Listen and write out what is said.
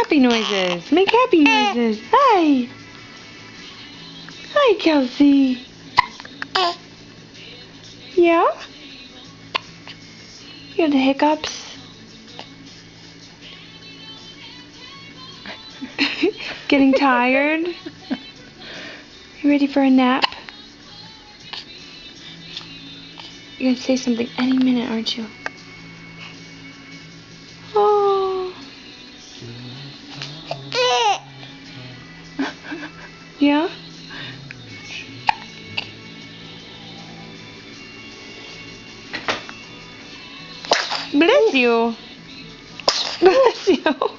happy noises. Make happy noises. Hi. Hi, Kelsey. Yeah? You have the hiccups? Getting tired? You ready for a nap? You're going to say something any minute, aren't you? Oh. Yeah? Bless you. Bless you.